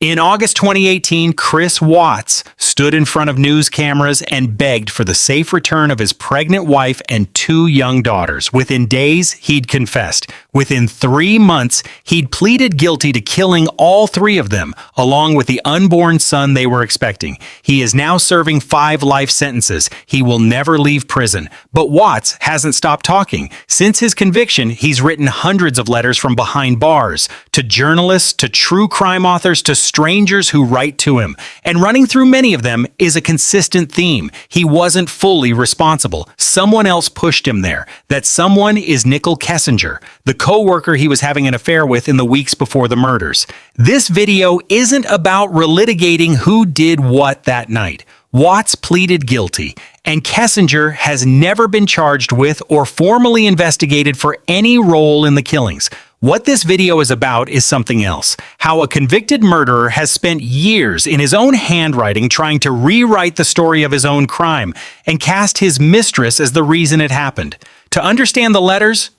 In August 2018, Pris stood in front of news cameras and begged for the safe return of his pregnant wife and 2 young daughters. Within days, he'd confessed. Within 3 months, he'd pleaded guilty to killing all 3 of them, along with the unborn son they were expecting. He is now serving 5 life sentences. He will never leave prison. But Watts hasn't stopped talking. Since his conviction, he's written hundreds of letters from behind bars, to journalists, to true crime authors, to strangers who write to him. And running through many of them is a consistent theme. He wasn't fully responsible. Someone else pushed him there. That someone is Nicole Kessinger, the co-worker he was having an affair with in the weeks before the murders. This video isn't about relitigating who did what that night. Watts pleaded guilty, and Kessinger has never been charged with or formally investigated for any role in the killings. What this video is about is something else. How a convicted murderer has spent years in his own handwriting trying to rewrite the story of his own crime and cast his mistress as the reason it happened. To understand the letters,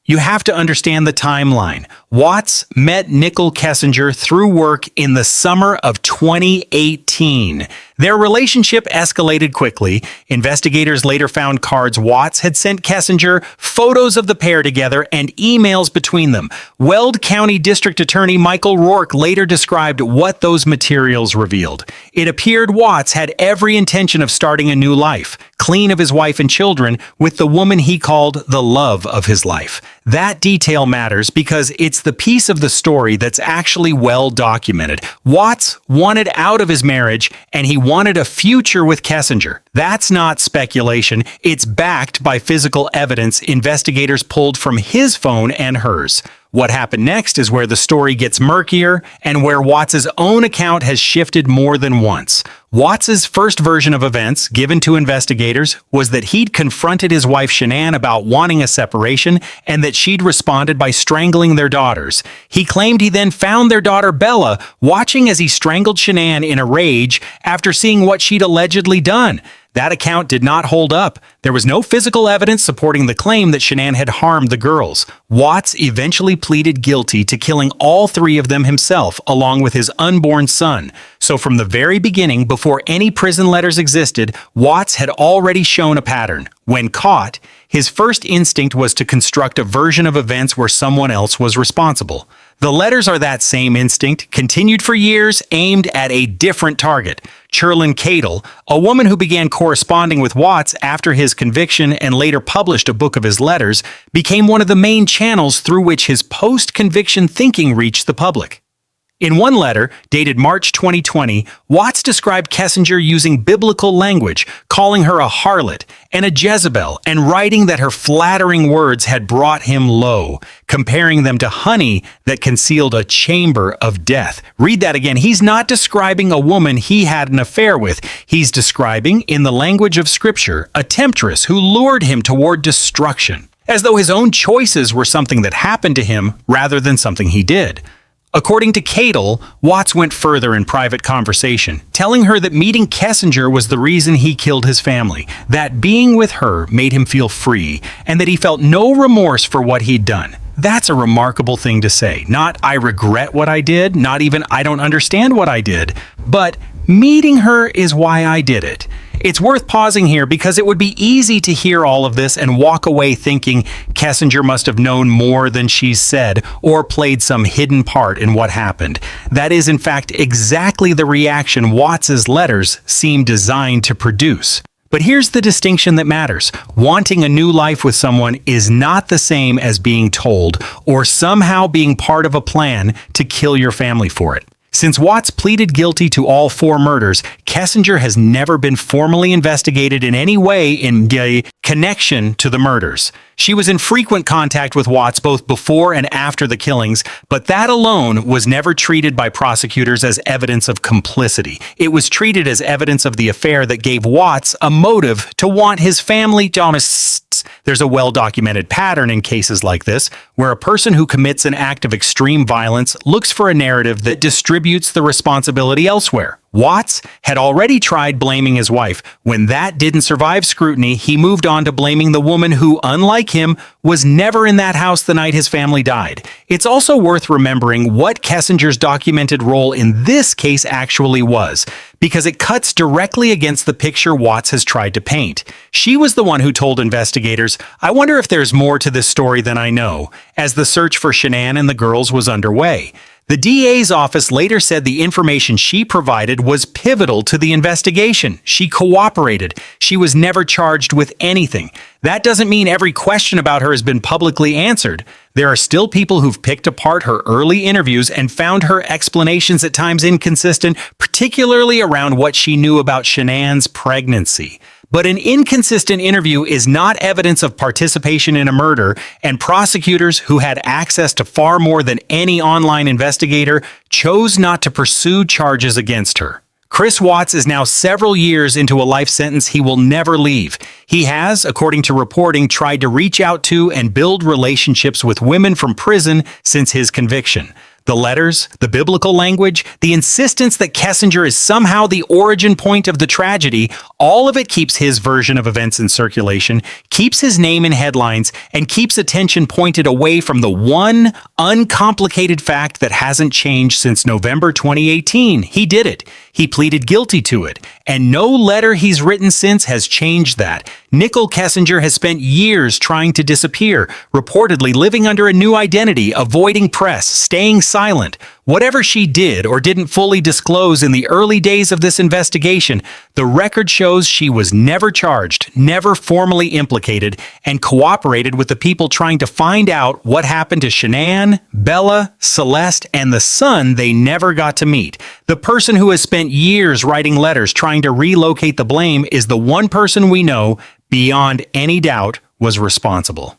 you have to understand the timeline. Watts met Nicole Kessinger through work in the summer of 2018. Their relationship escalated quickly. Investigators later found cards Watts had sent Kessinger, photos of the pair together, and emails between them. Weld County District Attorney Michael Rourke later described what those materials revealed. It appeared Watts had every intention of starting a new life, clean of his wife and children, with the woman he called the love of his life. That detail matters because it's the piece of the story that's actually well documented. Watts wanted out of his marriage, and he wanted a future with Kessinger. That's not speculation. It's backed by physical evidence investigators pulled from his phone and hers. What happened next is where the story gets murkier and where Watts's own account has shifted more than once. Watts's first version of events given to investigators was that he'd confronted his wife Shanann about wanting a separation and that she'd responded by strangling their daughters. He claimed he then found their daughter Bella watching as he strangled Shanann in a rage after seeing what she'd allegedly done. That account did not hold up. There was no physical evidence supporting the claim that Shanann had harmed the girls. Watts eventually pleaded guilty to killing all 3 of them himself, along with his unborn son. So from the very beginning, before any prison letters existed, Watts had already shown a pattern. When caught, his first instinct was to construct a version of events where someone else was responsible. The letters are that same instinct, continued for years, aimed at a different target. Cherlyn Cadle, a woman who began corresponding with Watts after his conviction and later published a book of his letters, became one of the main channels through which his post-conviction thinking reached the public. In one letter, dated March 2020, Watts described Kessinger using biblical language, calling her a harlot and a Jezebel, and writing that her flattering words had brought him low, comparing them to honey that concealed a chamber of death. Read that again. He's not describing a woman he had an affair with. He's describing, in the language of Scripture, a temptress who lured him toward destruction, as though his own choices were something that happened to him rather than something he did. According to Cadle, Watts went further in private conversation, telling her that meeting Kessinger was the reason he killed his family, that being with her made him feel free, and that he felt no remorse for what he'd done. That's a remarkable thing to say. Not, I regret what I did, not even, I don't understand what I did, but meeting her is why I did it. It's worth pausing here because it would be easy to hear all of this and walk away thinking Kessinger must have known more than she's said or played some hidden part in what happened. That is, in fact, exactly the reaction Watts's letters seem designed to produce. But here's the distinction that matters. Wanting a new life with someone is not the same as being told or somehow being part of a plan to kill your family for it. Since Watts pleaded guilty to all 4 murders, Kessinger has never been formally investigated in any way in connection to the murders. She was in frequent contact with Watts both before and after the killings, but that alone was never treated by prosecutors as evidence of complicity. It was treated as evidence of the affair that gave Watts a motive to want his family to There's a well-documented pattern in cases like this, where a person who commits an act of extreme violence looks for a narrative that distributes the responsibility elsewhere. Watts had already tried blaming his wife. When that didn't survive scrutiny, he moved on to blaming the woman who, unlike him, was never in that house the night his family died. It's also worth remembering what Kessinger's documented role in this case actually was, because it cuts directly against the picture Watts has tried to paint. She was the one who told investigators, "I wonder if there's more to this story than I know," as the search for Shanann and the girls was underway. The DA's office later said the information she provided was pivotal to the investigation. She cooperated. She was never charged with anything. That doesn't mean every question about her has been publicly answered. There are still people who've picked apart her early interviews and found her explanations at times inconsistent, particularly around what she knew about Shanann's pregnancy. But an inconsistent interview is not evidence of participation in a murder, and prosecutors who had access to far more than any online investigator chose not to pursue charges against her. Pris Watts is now several years into a life sentence he will never leave. He has, according to reporting, tried to reach out to and build relationships with women from prison since his conviction. The letters, the biblical language, the insistence that Kessinger is somehow the origin point of the tragedy, all of it keeps his version of events in circulation, keeps his name in headlines, and keeps attention pointed away from the one uncomplicated fact that hasn't changed since November 2018. He did it. He pleaded guilty to it, and no letter he's written since has changed that. Nicole Kessinger has spent years trying to disappear, reportedly living under a new identity, avoiding press, staying silent. Whatever she did or didn't fully disclose in the early days of this investigation, the record shows she was never charged, never formally implicated, and cooperated with the people trying to find out what happened to Shanann, Bella, Celeste, and the son they never got to meet. The person who has spent years writing letters trying to relocate the blame is the one person we know, beyond any doubt, was responsible.